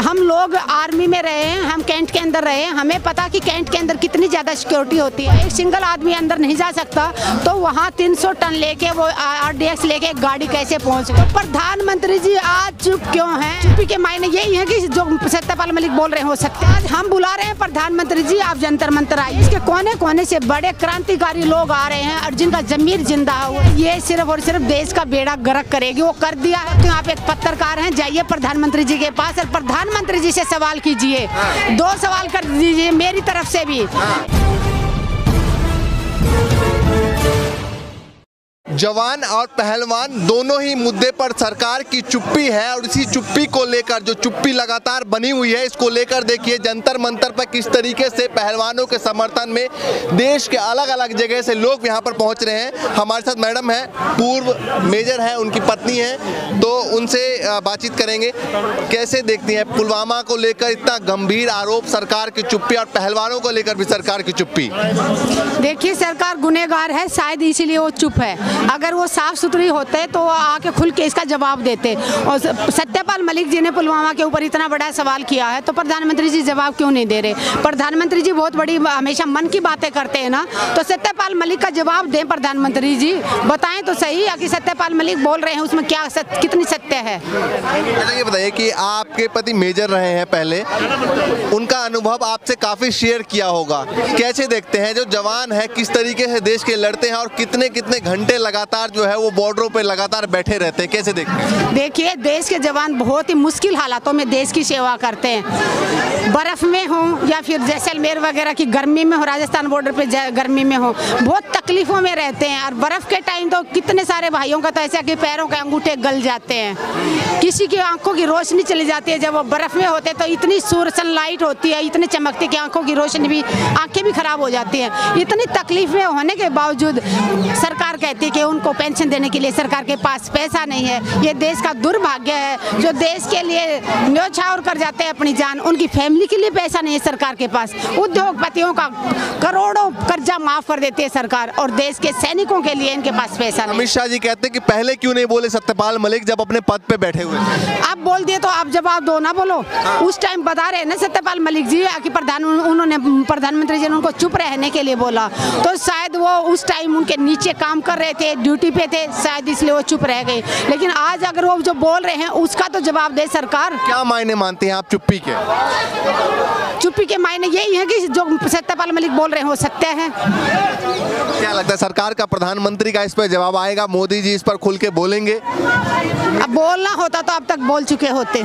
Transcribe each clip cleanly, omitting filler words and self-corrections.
हम लोग आर्मी में रहे हैं, हम कैंट के अंदर रहे हैं, हमें पता कि कैंट के अंदर कितनी ज़्यादा सिक्योरिटी होती है। एक सिंगल आदमी अंदर नहीं जा सकता, तो वहाँ 300 टन लेके वो RDX लेके एक गाड़ी कैसे पहुँच गई। प्रधानमंत्री जी आज चुप क्यों हैं? चुप्पी के मायने यही है कि जो सत्यपाल मलिक बोल रहे हो सकते हैं। आज हम बुला रहे हैं प्रधानमंत्री जी, आप जंतर मंतर आइए। इसके कोने कोने से बड़े क्रांतिकारी लोग आ रहे हैं और जिनका जमीर जिंदा हुआ। ये सिर्फ और सिर्फ देश का बेड़ा गर्क करेगी, वो कर दिया है। तो आप एक पत्रकार हैं, जाइए प्रधानमंत्री जी के पास और प्रधानमंत्री जी से सवाल कीजिए। 2 सवाल कर दीजिए मेरी तरफ से भी। जवान और पहलवान दोनों ही मुद्दे पर सरकार की चुप्पी है और इसी चुप्पी को लेकर जो चुप्पी लगातार बनी हुई है, इसको लेकर देखिए जंतर मंतर पर किस तरीके से पहलवानों के समर्थन में देश के अलग अलग जगह से लोग यहाँ पर पहुँच रहे हैं। हमारे साथ मैडम है, पूर्व मेजर है, उनकी पत्नी है, तो उनसे बातचीत करेंगे। कैसे देखती हैं पुलवामा को लेकर इतना गंभीर आरोप, सरकार की चुप्पी, और पहलवानों को लेकर भी सरकार की चुप्पी? देखिए, सरकार गुनहगार है, शायद इसीलिए वो चुप है। अगर वो साफ सुथरी होते तो आके खुल के इसका जवाब देते। और सत्यपाल मलिक जी ने पुलवामा के ऊपर इतना बड़ा सवाल किया है, तो प्रधानमंत्री जी जवाब क्यों नहीं दे रहे? प्रधानमंत्री जी बहुत बड़ी हमेशा मन की बातें करते हैं ना, तो सत्यपाल मलिक का जवाब दें प्रधानमंत्री जी, बताएं तो सही कि सत्यपाल मलिक बोल रहे हैं उसमें क्या कितनी सत्य है। ये बताइए कि आपके पति मेजर रहे हैं पहले, उनका अनुभव आपसे काफी शेयर किया होगा। कैसे देखते हैं जो जवान है, किस तरीके से देश के लड़ते हैं और कितने कितने घंटे लगातार जो है वो बॉर्डरों पे लगातार बैठे रहते हैं, कैसे देखते हैं? देखिए, देश के जवान बहुत ही मुश्किल हालातों में देश की सेवा करते हैं। बर्फ में हो या फिर जैसलमेर वगैरह की गर्मी में हो, राजस्थान बॉर्डर पे गर्मी में हो, बहुत तकलीफों में रहते हैं। और बर्फ के टाइम तो कितने सारे भाइयों का तो ऐसा कि पैरों के अंगूठे गल जाते हैं, किसी की आंखों की रोशनी चली जाती है। जब वो बर्फ में होते तो इतनी सनलाइट होती है, इतनी चमकती कि आंखों की रोशनी भी, आंखें भी खराब हो जाती हैं। इतनी तकलीफ में होने के बावजूद सरकार कहती है कि उनको पेंशन देने के लिए सरकार के पास पैसा नहीं है। ये देश का दुर्भाग्य है। जो देश के लिए न्यौछावर कर जाते हैं अपनी जान, उनकी फैमिली के लिए पैसा नहीं है सरकार के पास। उद्योगपतियों का करोड़ों कर्जा माफ कर देती है सरकार, और देश के सैनिकों के लिए इनके पास पैसा नहीं। अमित शाह जी कहते हैं कि पहले क्यों नहीं बोले सत्यपाल मलिक जब अपने पद पे बैठे हुए? आप बोल दिए तो आप जवाब दो, ना बोलो। उस टाइम बता रहे हैं ना सत्यपाल मलिक जी कि प्रधानमंत्री जी ने उनको चुप रहने के लिए बोला, तो शायद वो उस टाइम उनके नीचे काम कर रहे थे, ड्यूटी पे थे, शायद इसलिए वो चुप रह गए। लेकिन आज अगर वो जो बोल रहे हैं उसका तो जवाब दे सरकार। क्या मायने मानते हैं आप चुप्पी के? चुप्पी के मायने यही है कि जो सत्यपाल मलिक बोल रहे हैं वो सत्य है। क्या लगता है सरकार का, प्रधानमंत्री का इस पर जवाब आएगा? मोदी जी इस पर खुल के बोलेंगे? अब बोलना होता तो अब तक बोल चुके होते।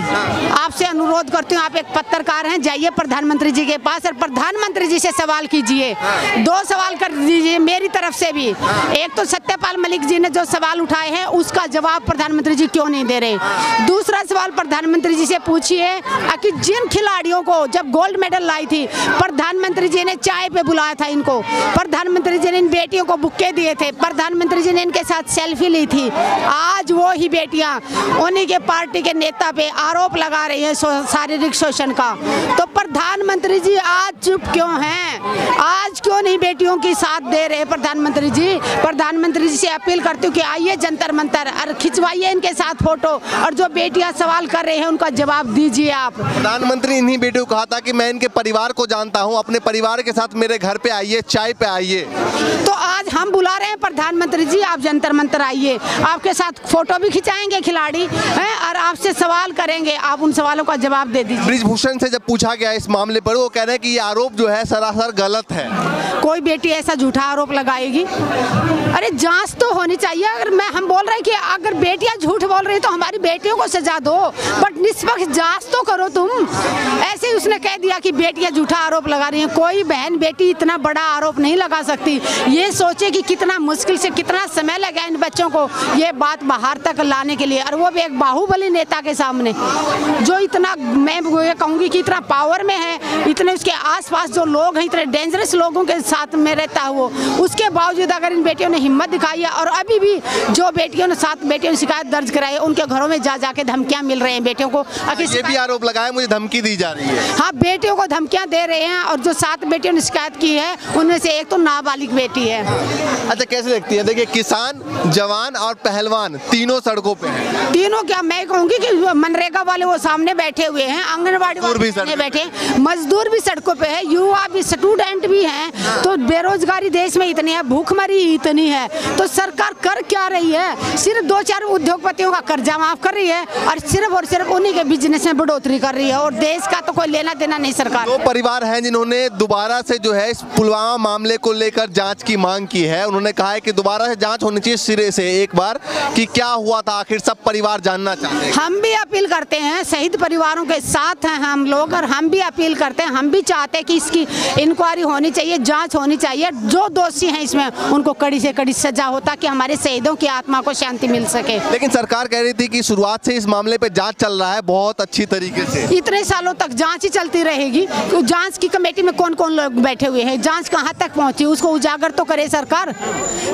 आपसे अनुरोध करती हूँ, आप एक पत्रकार हैं, जाइए प्रधानमंत्री जी के पास और प्रधानमंत्री जी से सवाल कीजिए। 2 सवाल कर दीजिए मेरी तरफ से भी। एक तो सत्यपाल मलिक जी ने जो सवाल उठाए हैं उसका जवाब प्रधानमंत्री जी क्यों नहीं दे रहे। दूसरा सवाल प्रधानमंत्री जी से पूछिए कि जिन खिलाड़ियों को जब गोल्ड मेडल लाई थी, प्रधानमंत्री जी ने चाय पे बुलाया था इनको, प्रधानमंत्री जी ने इन बेटियों को बुक्के दिए थे, प्रधानमंत्री जी ने इनके साथ सेल्फी ली थी। आज वो ही बेटियां उन्हीं के पार्टी के नेता पे आरोप लगा रही है शारीरिक शोषण का। तो प्रधानमंत्री जी आज चुप क्यों हैं? आज क्यों नहीं बेटियों की साथ दे रहे प्रधानमंत्री जी? प्रधानमंत्री जी से अपील करती हूँ कि आइए जंतर मंतर और खिंचवाइए इनके साथ फोटो, और जो बेटियां सवाल कर रहे हैं उनका जवाब दीजिए आप। प्रधानमंत्री इन्हीं बेटियों को कहा था कि मैं इनके परिवार को जानता हूँ, अपने परिवार के साथ मेरे घर पे आइए, चाय पे आइए। तो आज हम बुला रहे हैं प्रधानमंत्री जी, आप जंतर मंतर आइए, आपके साथ फोटो भी खिंचाएंगे खिलाड़ी हैं और आपसे सवाल करेंगे, आप उन सवालों का जवाब दे दीजिए। ब्रिजभूषण से जब पूछा गया इस मामले पर, वो कह रहे हैं कि ये आरोप जो है सरासर गलत है। कोई बेटी ऐसा झूठा आरोप लगाएगी? अरे जांच तो होनी चाहिए। अगर हम बोल रहे हैं कि अगर बेटियां झूठ बोल रही तो हमारी बेटियों को सजा दो, बट निष्पक्ष जांच तो करो तुम। ऐसे ही उसने कह दिया कि बेटियां झूठा आरोप लगा रही हैं। कोई बहन बेटी इतना बड़ा आरोप नहीं लगा सकती। ये सोचे कि कितना मुश्किल से कितना समय लगा इन बच्चों को ये बात बाहर तक लाने के लिए, और वो भी एक बाहुबली नेता के सामने जो इतना, मैं ये कहूँगी कि इतना पावर में है, इतने उसके आसपास जो लोग हैं, इतने डेंजरस लोगों के साथ में रहता है वो, उसके बावजूद अगर इन बेटियों ने हिम्मत दिखाई है, और अभी भी जो बेटियों ने 7 बेटियों ने शिकायत दर्ज कराई है, उनके घरों में जा के धमकियां मिल रही हैं बेटियों को। ये भी आरोप लगाया मुझे धमकी दी जा रही है। हाँ, बेटियों को धमकियां दे रहे हैं, और जो 7 बेटियों ने शिकायत की है उनमें से एक तो नाबालिग बेटी है। अच्छा, कैसे देखती है? देखिए, किसान, जवान और पहलवान तीनों सड़कों पे हैं। तीनों क्या, मैं कहूँगी कि मनरेगा वाले वो सामने बैठे हुए हैं, आंगनबाड़ी वाले सामने बैठे, मजदूर भी सड़कों पे है, युवा भी, स्टूडेंट भी हैं। तो बेरोजगारी देश में इतनी है, भूखमरी इतनी है, तो सरकार कर क्या रही है? सिर्फ 2-4 उद्योगपतियों का कर्जा माफ कर रही है और सिर्फ उन्हीं के बिजनेस में बढ़ोतरी कर रही है, और देश का तो कोई लेना देना नहीं सरकार। 2 परिवार हैं जिन्होंने दोबारा से जो है इस पुलवामा मामले को लेकर जांच की मांग की है। उन्होंने कहा है कि दोबारा से जांच होनी चाहिए सिरे से एक बार, कि क्या हुआ था आखिर, सब परिवार जानना चाहते हैं। हम भी अपील करते हैं, शहीद परिवारों के साथ हैं हम लोग, और हम भी अपील करते हैं, हम भी चाहते हैं कि इसकी इंक्वायरी होनी चाहिए, जांच होनी चाहिए, जो दोषी हैं इसमें उनको कड़ी से कड़ी सजा हो, ताकि हमारे शहीदों की आत्मा को शांति मिल सके। लेकिन सरकार कह रही थी कि शुरुआत से इस मामले पे जांच चल रहा है बहुत अच्छी तरीके से। इतने सालों तक जांच ही चलती रहेगी, तो जांच की कमेटी में कौन कौन लोग बैठे हुए हैं, जांच कहां तक पहुंची, उसको उजागर तो करे सरकार।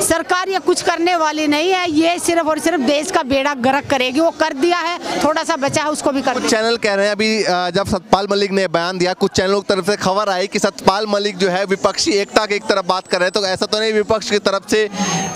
सरकार ये कुछ करने वाली नहीं है, ये सिर्फ और सिर्फ देश का बेड़ा गर्क करेगी। वो कर दिया है, थोड़ा सा बचा है उसको भी कर। कुछ चैनल कह रहे हैं अभी जब सतपाल मलिक ने बयान दिया, कुछ चैनलों की तरफ से खबर आई कि सतपाल मलिक जो है विपक्षी एकता की एक तरफ बात कर रहे हैं, तो ऐसा तो नहीं विपक्ष की तरफ से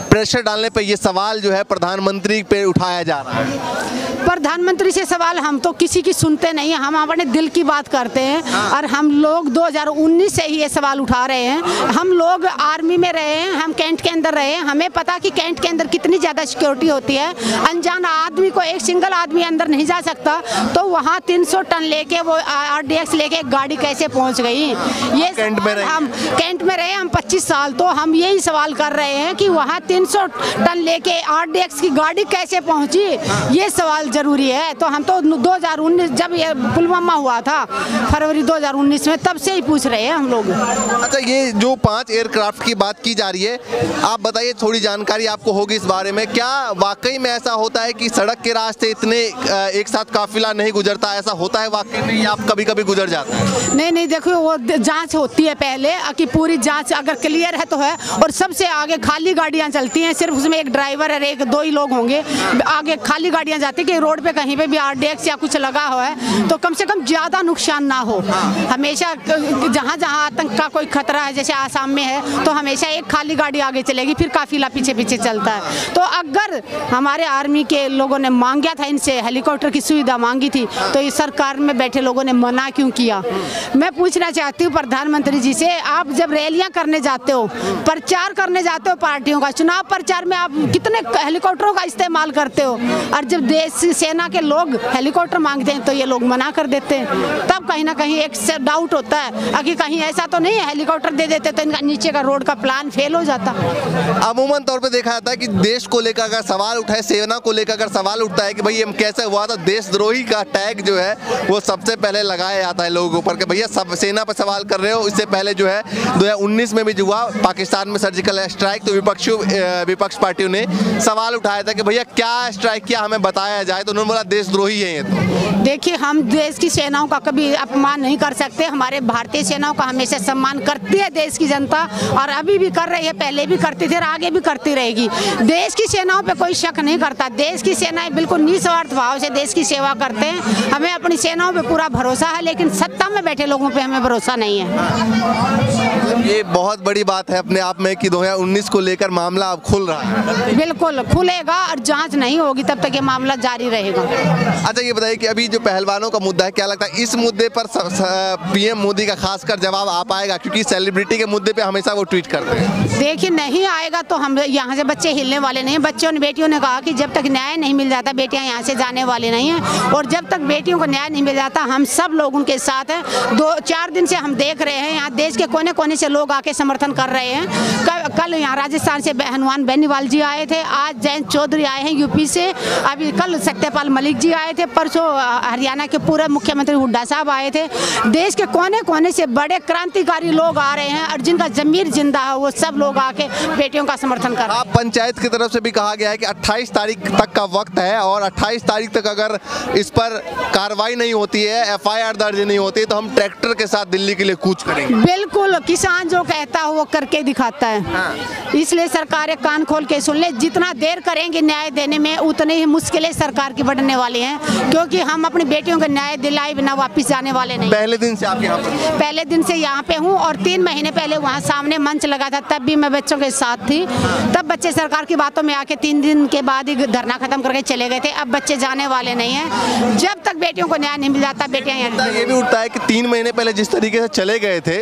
प्रेशर डालने पे ये सवाल जो है प्रधानमंत्री पे उठाया जा रहा है? प्रधानमंत्री से सवाल हम तो किसी की सुनते नहीं हैं, हम अपने दिल की बात करते हैं। और हम लोग 2019 से ही ये सवाल उठा रहे हैं। हम लोग आर्मी में रहे हैं, हम कैंट के अंदर रहे हैं, हमें पता कि कैंट के अंदर कितनी ज़्यादा सिक्योरिटी होती है। अनजान आदमी को, एक सिंगल आदमी अंदर नहीं जा सकता, तो वहाँ 300 टन लेके वो RDX लेके गाड़ी कैसे पहुँच गई? ये कैंट में हम कैंट में रहे हम 25 साल, तो हम यही सवाल कर रहे हैं कि वहाँ 300 टन लेके RDX की गाड़ी कैसे पहुँची, ये सवाल जरूरी है। तो हम तो 2019 जब ये पुलवामा हुआ था, फरवरी 2019 में, तब से ही पूछ रहे हैं हम लोग। अच्छा, ये जो 5 एयरक्राफ्ट की बात की जा रही है, आप बताइए, थोड़ी जानकारी आपको होगी इस बारे में, क्या वाकई में ऐसा होता है कि सड़क के रास्ते इतने एक साथ काफिला नहीं गुजरता? ऐसा होता है वाकई में, या आप कभी-कभी गुजर जाते हैं? नहीं, देखो वो जांच होती है पहले, कि पूरी जांच अगर क्लियर है तो है, और सबसे आगे खाली गाड़ियां चलती हैं, सिर्फ उसमें एक ड्राइवर है, 1-2 ही लोग होंगे, आगे खाली गाड़ियां जाती है कि रोड पे कहीं पे भी RDX या कुछ लगा हुआ है तो कम से कम ज्यादा नुकसान ना हो। हमेशा जहाँ आतंक का कोई खतरा है, जैसे आसाम में है, तो हमेशा एक खाली गाड़ी आगे चलेगी, फिर काफिला पीछे पीछे चलता है। तो अगर हमारे आर्मी के लोगों ने मांगा था, इनसे हेलीकॉप्टर की सुविधा मांगी थी, तो इस सरकार में बैठे लोगों ने मना क्यों किया? मैं पूछना चाहती हूँ प्रधानमंत्री जी से, आप जब रैलियां करने जाते हो, प्रचार करने जाते हो पार्टियों का, चुनाव प्रचार में आप कितने हेलीकॉप्टरों का इस्तेमाल करते हो? और जब देश सेना के लोग हेलीकॉप्टर मांगते हैं तो ये लोग मना कर देते हैं। तब कहीं ना कहीं एक डाउट होता है कि कहीं ऐसा तो नहीं है, हेलीकॉप्टर दे देते तो इनका नीचे का रोड का प्लान फेल हो जाता। अमूमन तौर पे देखा जाता है कि देश को लेकर अगर सवाल उठाए, सेना को लेकर अगर सवाल उठता है कि भाई ये कैसे हुआ, तो देशद्रोही का टैग जो है वो सबसे पहले लगाया जाता है लोगों के ऊपर, कि भैया सब सेना पर सवाल कर रहे हो। इससे पहले जो है 2019 में भी जो हुआ पाकिस्तान में सर्जिकल स्ट्राइक, तो विपक्ष पार्टियों ने सवाल उठाया था कि भैया क्या स्ट्राइक किया, हमें बताया जाए, तो उन्होंने बोला देशद्रोही है ये। तो देखिए, हम देश की सेनाओं का कभी अपमान नहीं कर सकते, हमारे भारतीय सेनाओं का हमेशा सम्मान करती है देश की जनता, और अभी भी कर रही है, पहले भी करती थी और आगे भी करती रहेगी। देश की सेनाओं पे कोई शक नहीं करता, देश की सेनाएं बिल्कुल निस्वार्थ भाव से देश की सेवा करते हैं। हमें अपनी सेनाओं पे पूरा भरोसा है, लेकिन सत्ता में बैठे लोगों पे हमें भरोसा नहीं है। ये बहुत बड़ी बात है अपने आप में कि 2019 को लेकर मामला अब खुल रहा है। बिल्कुल खुलेगा, और जांच नहीं होगी तब तक ये मामला जारी रहेगा। अच्छा, ये बताइए कि अभी जो पहलवानों का मुद्दा है, क्या लगता है इस मुद्दे पर PM मोदी का खासकर जवाब आ पाएगा? क्योंकि सेलिब्रिटी के मुद्दे पे हमेशा वो ट्वीट करते हैं। देखिए, नहीं आएगा तो हम यहाँ से बच्चे हिलने वाले नहीं हैं। बच्चों ने, बेटियों ने कहा कि जब तक न्याय नहीं मिल जाता बेटियाँ यहाँ से जाने वाली नहीं हैं, और जब तक बेटियों को न्याय नहीं मिल जाता हम सब लोग उनके साथ हैं। 2-4 दिन से हम देख रहे हैं, यहाँ देश के कोने कोने से लोग आके समर्थन कर रहे हैं। कल यहाँ राजस्थान से हनुमान बेनीवाल जी आए थे, आज जयंत चौधरी आए हैं UP से, अभी कल सत्यपाल मलिक जी आए थे, परसों हरियाणा के पूर्व मुख्यमंत्री हुड्डा साहब आए थे। देश के कोने कोने से बड़े क्रांतिकारी लोग आ रहे हैं, और जिनका जमीर जिंदा है वो सब लोग आके बेटियों का समर्थन कर रहे हैं। पंचायत की तरफ से भी कहा गया है कि 28 तारीख तक का वक्त है, और 28 तारीख तक अगर इस पर कार्रवाई नहीं होती है, FIR दर्ज नहीं होती, तो हम ट्रैक्टर के साथ दिल्ली के लिए कूच करेंगे। बिल्कुल, किसान जो कहता है वो करके दिखाता है। इसलिए सरकारें कान खोल के सुन ले, जितना देर करेंगे न्याय देने में उतनी ही मुश्किलें सरकार की बढ़ने वाली हैं, क्योंकि हम अपनी बेटियों को न्याय दिलाए बिना वापस जाने वाले नहीं। पहले दिन से आप यहाँ पर? पहले दिन से यहाँ पे हूँ, और 3 महीने पहले वहाँ सामने मंच लगा था, तब भी मैं बच्चों के में साथ थी, तब बच्चे सरकार की बातों में आके 3 दिन के बाद ही धरना खत्म करके चले गए थे। अब बच्चे जाने वाले नहीं हैं, जब तक बेटियों को न्याय नहीं मिल जाता बेटियां ये भी उठता है कि 3 महीने पहले जिस तरीके से चले गए थे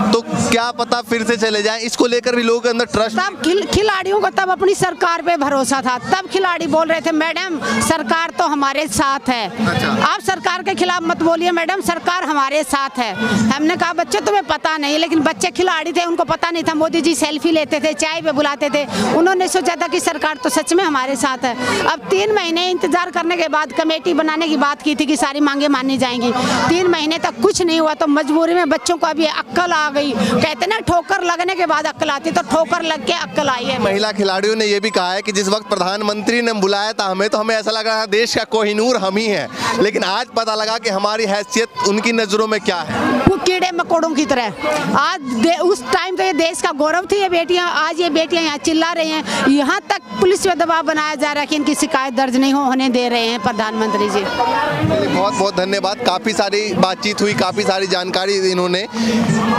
तो क्या पता फिर से चले जाएं, इसको लेकर भी लोगों के अंदर ट्रस्ट। तब खिलाड़ियों को तब अपनी सरकार पे भरोसा था, तब खिलाड़ी बोल रहे थे मैडम सरकार तो हमारे साथ है। अच्छा। आप सरकार के खिलाफ मत बोलिए मैडम, सरकार हमारे साथ है। हमने कहा बच्चे तुम्हें पता नहीं, लेकिन बच्चे खिलाड़ी थे, उनको पता नहीं था। मोदी जी सेल्फी लेते थे, चाय पे बुलाते थे, उन्होंने सोचा था कि सरकार तो सच में हमारे साथ है। अब 3 महीने इंतजार करने के बाद कमेटी बनाने की बात की थी कि सारी मांगे मानी जाएंगी, 3 महीने तक कुछ नहीं हुआ। तो मजबूरी में बच्चों को अभी अक्ल आ गई, कहते ना ठोकर लगने के बाद अक्ल आती, तो ठोकर लग के अक्ल आई है। महिला खिलाड़ियों ने यह भी कहा है कि जिस वक्त प्रधानमंत्री ने बुलाया था हमें, तो हमें ऐसा लग रहा था देश का कोहिनूर हम ही है, लेकिन आज पता लगा कि हमारी हैसियत उनकी नजरों में क्या है, वो कीड़े मकोड़ों की तरह। आज उस टाइम तो ये देश का गौरव थी ये बेटियां, आज ये बेटियां यहाँ चिल्ला रही हैं, यहाँ तक पुलिस पे दबाव बनाया जा रहा है कि इनकी शिकायत दर्ज नहीं होने दे रहे हैं प्रधानमंत्री जी। बहुत बहुत धन्यवाद, काफ़ी सारी बातचीत हुई, काफ़ी सारी जानकारी इन्होंने,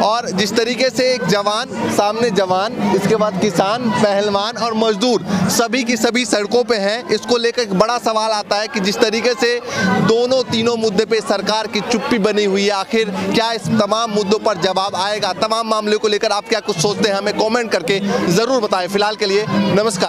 और जिस तरीके से एक जवान सामने जवान, इसके बाद किसान, पहलवान और मजदूर सभी की सभी सड़कों पे हैं, इसको लेकर एक बड़ा सवाल आता है कि जिस तरीके से दोनों तीनों मुद्दे पे सरकार की चुप्पी बनी हुई है, आखिर क्या इस तमाम मुद्दों पर जवाब आएगा? तमाम मामले को लेकर आप क्या कुछ सोचते हैं, हमें कमेंट करके ज़रूर बताएं। फिलहाल के लिए नमस्कार।